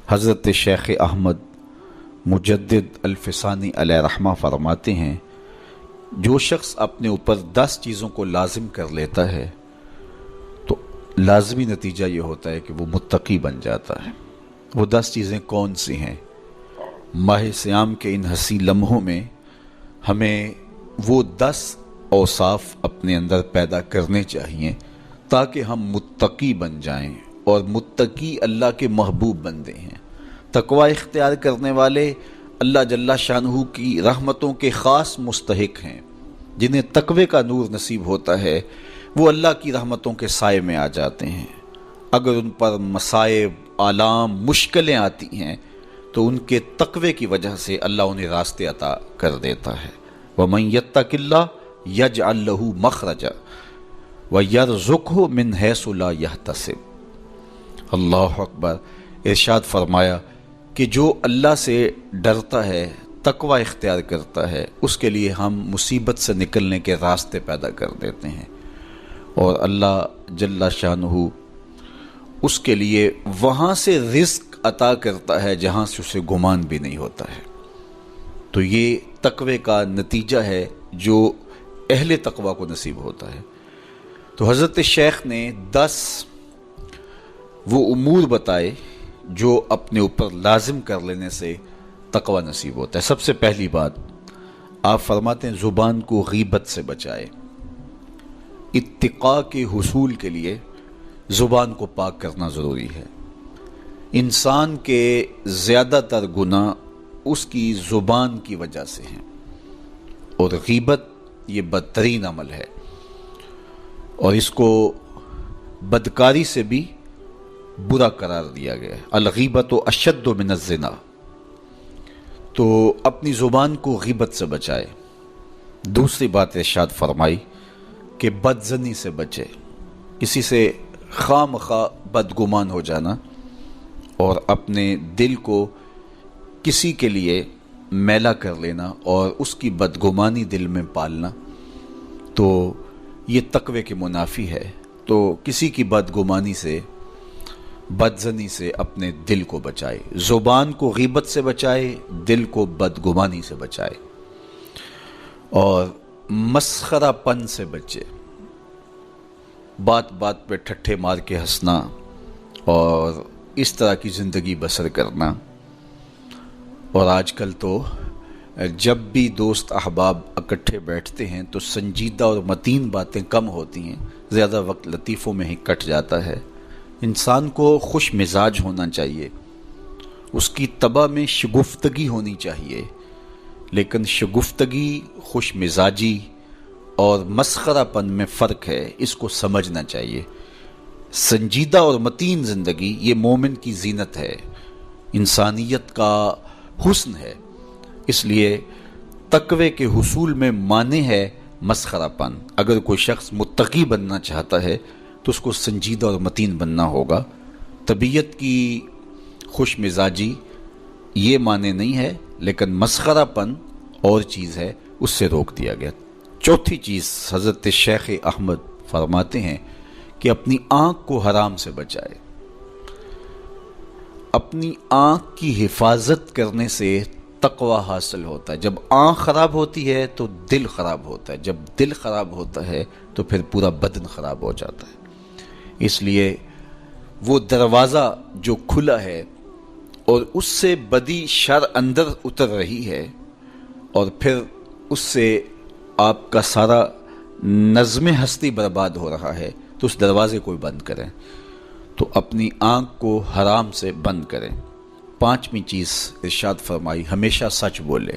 حضرت شیخ احمد مجدد الفسانی علیہ رحمہ فرماتے ہیں، جو شخص اپنے اوپر 10 چیزوں کو لازم کر لیتا ہے تو لازمی نتیجہ یہ ہوتا ہے کہ وہ متقی بن جاتا ہے۔ وہ 10 چیزیں کون سی ہیں؟ ماہ صیام کے ان حسین لمحوں میں ہمیں وہ 10 اوصاف اپنے اندر پیدا کرنے چاہیے تاکہ ہم متقی بن جائیں، اور متقی اللہ کے محبوب بندے ہیں۔ تقوی اختیار کرنے والے اللہ جل شانہ کی رحمتوں کے خاص مستحق ہیں۔ جنہیں تقوی کا نور نصیب ہوتا ہے وہ اللہ کی رحمتوں کے سائے میں آ جاتے ہیں۔ اگر ان پر مصائب، آلام، مشکلیں آتی ہیں تو ان کے تقوی کی وجہ سے اللہ انہیں راستے عطا کر دیتا ہے۔ وَمَن يَتَّقِ اللَّهَ يَجْعَل لَّهُ مَخْرَجًا وَيَرْزُقْهُ مِنْ حَيْثُ لَا يَحْتَسِبُ۔ اللہ اکبر۔ ارشاد فرمایا کہ جو اللہ سے ڈرتا ہے، تقوی اختیار کرتا ہے، اس کے لیے ہم مصیبت سے نکلنے کے راستے پیدا کر دیتے ہیں، اور اللہ جل شانہ اس کے لیے وہاں سے رزق عطا کرتا ہے جہاں سے اسے گمان بھی نہیں ہوتا ہے۔ تو یہ تقوی کا نتیجہ ہے جو اہل تقوی کو نصیب ہوتا ہے۔ تو حضرت شیخ نے 10 وہ امور بتائے جو اپنے اوپر لازم کر لینے سے تقوی نصیب ہوتا ہے۔ سب سے پہلی بات آپ فرماتے ہیں زبان کو غیبت سے بچائے۔ اتقاء کے حصول کے لیے زبان کو پاک کرنا ضروری ہے۔ انسان کے زیادہ تر گناہ اس کی زبان کی وجہ سے ہیں، اور غیبت یہ بدترین عمل ہے، اور اس کو بدکاری سے بھی برا قرار دیا گیا ہے۔ الغیبت اشد من الزنا۔ تو اپنی زبان کو غیبت سے بچائے۔ دوسری بات ارشاد فرمائی کہ بدظنی سے بچے، کسی سے خواہ مخواہ بدگمان ہو جانا اور اپنے دل کو کسی کے لیے میلا کر لینا اور اس کی بدگمانی دل میں پالنا، تو یہ تقوی کے منافی ہے۔ تو کسی کی بدگمانی سے، بدظنی سے اپنے دل کو بچائے، زبان کو غیبت سے بچائے، دل کو بدگمانی سے بچائے، اور مسخرہ پن سے بچے۔ بات بات پہ ٹھٹھے مار کے ہنسنا اور اس طرح کی زندگی بسر کرنا۔ اور آج کل تو جب بھی دوست احباب اکٹھے بیٹھتے ہیں تو سنجیدہ اور متین باتیں کم ہوتی ہیں، زیادہ وقت لطیفوں میں ہی کٹ جاتا ہے۔ انسان کو خوش مزاج ہونا چاہیے، اس کی طبع میں شگفتگی ہونی چاہیے، لیکن شگفتگی، خوش مزاجی اور مسخرہ پن میں فرق ہے، اس کو سمجھنا چاہیے۔ سنجیدہ اور متین زندگی یہ مومن کی زینت ہے، انسانیت کا حسن ہے۔ اس لیے تقوی کے حصول میں مانع ہے مسخرہ پن۔ اگر کوئی شخص متقی بننا چاہتا ہے تو اس کو سنجیدہ اور متین بننا ہوگا۔ طبیعت کی خوش مزاجی یہ معنی نہیں ہے، لیکن مسخرہ پن اور چیز ہے، اس سے روک دیا گیا۔ چوتھی چیز حضرت شیخ احمد فرماتے ہیں کہ اپنی آنکھ کو حرام سے بچائے۔ اپنی آنکھ کی حفاظت کرنے سے تقوی حاصل ہوتا ہے۔ جب آنکھ خراب ہوتی ہے تو دل خراب ہوتا ہے، جب دل خراب ہوتا ہے تو پھر پورا بدن خراب ہو جاتا ہے۔ اس لیے وہ دروازہ جو کھلا ہے اور اس سے بدی شر اندر اتر رہی ہے، اور پھر اس سے آپ کا سارا نظم ہستی برباد ہو رہا ہے، تو اس دروازے کو بند کریں۔ تو اپنی آنکھ کو حرام سے بند کریں۔ پانچویں چیز ارشاد فرمائی، ہمیشہ سچ بولے۔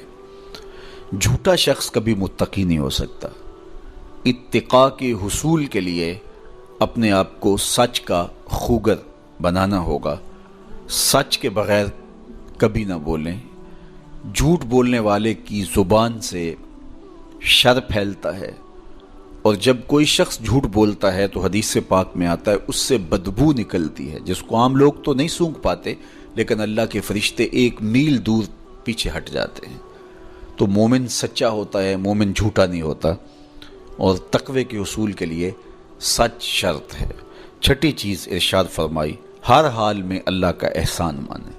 جھوٹا شخص کبھی متقی نہیں ہو سکتا۔ اتقاء کے حصول کے لیے اپنے آپ کو سچ کا خوگر بنانا ہوگا۔ سچ کے بغیر کبھی نہ بولیں۔ جھوٹ بولنے والے کی زبان سے شر پھیلتا ہے، اور جب کوئی شخص جھوٹ بولتا ہے تو حدیث پاک میں آتا ہے اس سے بدبو نکلتی ہے، جس کو عام لوگ تو نہیں سونگھ پاتے، لیکن اللہ کے فرشتے 1 میل دور پیچھے ہٹ جاتے ہیں۔ تو مومن سچا ہوتا ہے، مومن جھوٹا نہیں ہوتا، اور تقوی کے حصول کے لیے سچ شرط ہے۔ چھٹی چیز ارشاد فرمائی، ہر حال میں اللہ کا احسان مانے۔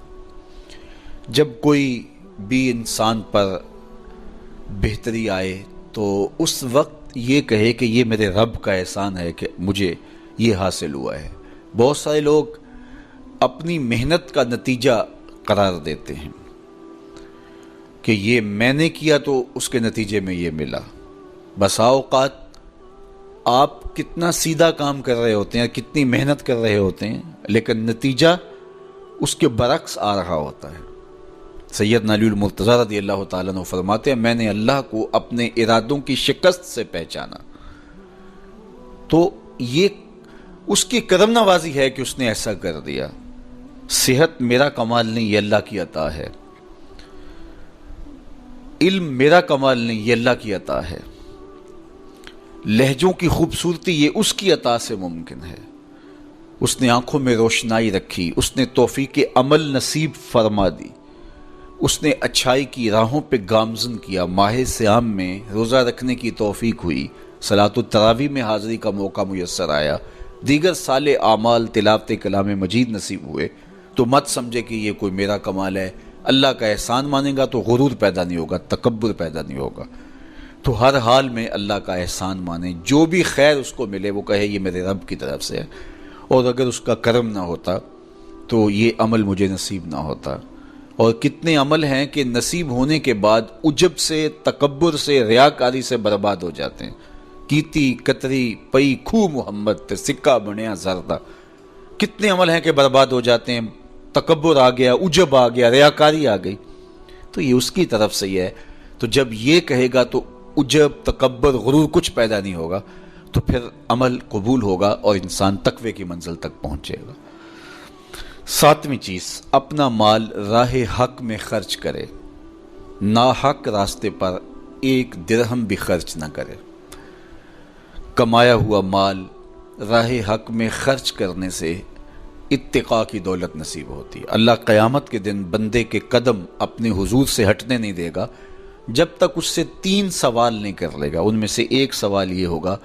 جب کوئی بھی انسان پر بہتری آئے تو اس وقت یہ کہے کہ یہ میرے رب کا احسان ہے کہ مجھے یہ حاصل ہوا ہے۔ بہت سارے لوگ اپنی محنت کا نتیجہ قرار دیتے ہیں کہ یہ میں نے کیا تو اس کے نتیجے میں یہ ملا۔ بسا اوقات آپ کتنا سیدھا کام کر رہے ہوتے ہیں، کتنی محنت کر رہے ہوتے ہیں، لیکن نتیجہ اس کے برعکس آ رہا ہوتا ہے۔ سیدنا علی المرتضیٰ رضی اللہ تعالیٰ عنہ فرماتے ہیں میں نے اللہ کو اپنے ارادوں کی شکست سے پہچانا، تو یہ اس کی کرم نوازی ہے کہ اس نے ایسا کر دیا۔ صحت میرا کمال نہیں، یہ اللہ کی عطا ہے۔ علم میرا کمال نہیں، یہ اللہ کی عطا ہے۔ لہجوں کی خوبصورتی یہ اس کی عطا سے ممکن ہے۔ اس نے آنکھوں میں روشنائی رکھی، اس نے توفیق عمل نصیب فرما دی، اس نے اچھائی کی راہوں پہ گامزن کیا۔ ماہ صیام میں روزہ رکھنے کی توفیق ہوئی، صلاۃ التراویح میں حاضری کا موقع میسر آیا، دیگر صالح اعمال تلاوت کلام مجید نصیب ہوئے، تو مت سمجھے کہ یہ کوئی میرا کمال ہے۔ اللہ کا احسان مانے گا تو غرور پیدا نہیں ہوگا، تکبر پیدا نہیں ہوگا۔ تو ہر حال میں اللہ کا احسان مانے، جو بھی خیر اس کو ملے وہ کہے یہ میرے رب کی طرف سے ہے، اور اگر اس کا کرم نہ ہوتا تو یہ عمل مجھے نصیب نہ ہوتا۔ اور کتنے عمل ہیں کہ نصیب ہونے کے بعد عجب سے، تکبر سے، ریاکاری سے برباد ہو جاتے ہیں۔ کیتی کتری پئی کھو محمد تے سکہ بنیا زردہ، کتنے عمل ہیں کہ برباد ہو جاتے ہیں، تکبر آ گیا، عجب آ گیا، ریاکاری آ گئی، تو یہ اس کی طرف سے ہی ہے۔ تو جب یہ کہے گا تو عجب، تکبر، غرور کچھ پیدا نہیں ہوگا، تو پھر عمل قبول ہوگا اور انسان تقوی کی منزل تک پہنچے گا۔ ساتویں چیز، اپنا مال راہ حق میں خرچ کرے، ناحق راستے پر ایک درہم بھی خرچ نہ کرے۔ کمایا ہوا مال راہ حق میں خرچ کرنے سے اتقاء کی دولت نصیب ہوتی ہے۔ اللہ قیامت کے دن بندے کے قدم اپنے حضور سے ہٹنے نہیں دے گا جب تک اس سے 3 سوال نہیں کر لے گا۔ ان میں سے ایک سوال یہ ہوگا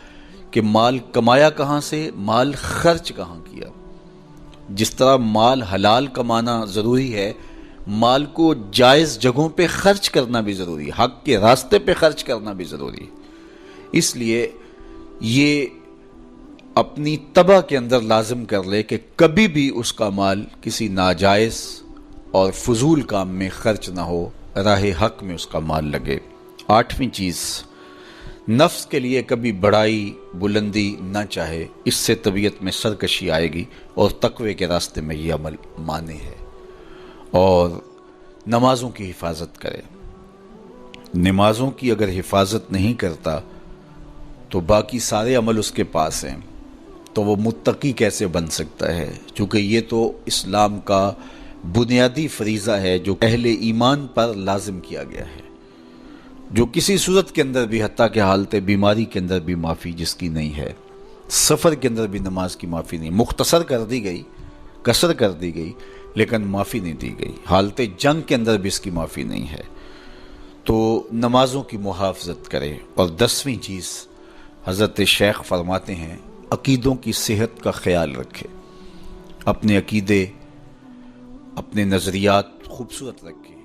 کہ مال کمایا کہاں سے، مال خرچ کہاں کیا۔ جس طرح مال حلال کمانا ضروری ہے، مال کو جائز جگہوں پہ خرچ کرنا بھی ضروری ہے، حق کے راستے پہ خرچ کرنا بھی ضروری ہے۔ اس لیے یہ اپنی طبع کے اندر لازم کر لے کہ کبھی بھی اس کا مال کسی ناجائز اور فضول کام میں خرچ نہ ہو، راہ حق میں اس کا مال لگے۔ 8ویں چیز، نفس کے لیے کبھی بڑائی بلندی نہ چاہے، اس سے طبیعت میں سرکشی آئے گی اور تقوی کے راستے میں یہ عمل مانے ہے۔ اور نمازوں کی حفاظت کرے۔ نمازوں کی اگر حفاظت نہیں کرتا تو باقی سارے عمل اس کے پاس ہیں، تو وہ متقی کیسے بن سکتا ہے؟ چونکہ یہ تو اسلام کا بنیادی فریضہ ہے جو اہل ایمان پر لازم کیا گیا ہے، جو کسی صورت کے اندر بھی، حتیٰ کہ حالت بیماری کے اندر بھی معافی جس کی نہیں ہے، سفر کے اندر بھی نماز کی معافی نہیں، مختصر کر دی گئی، قصر کر دی گئی، لیکن معافی نہیں دی گئی، حالت جنگ کے اندر بھی اس کی معافی نہیں ہے۔ تو نمازوں کی محافظت کرے۔ اور 10ویں چیز، حضرت شیخ فرماتے ہیں عقیدوں کی صحت کا خیال رکھے، اپنے عقیدے، اپنے نظریات خوبصورت رکھے۔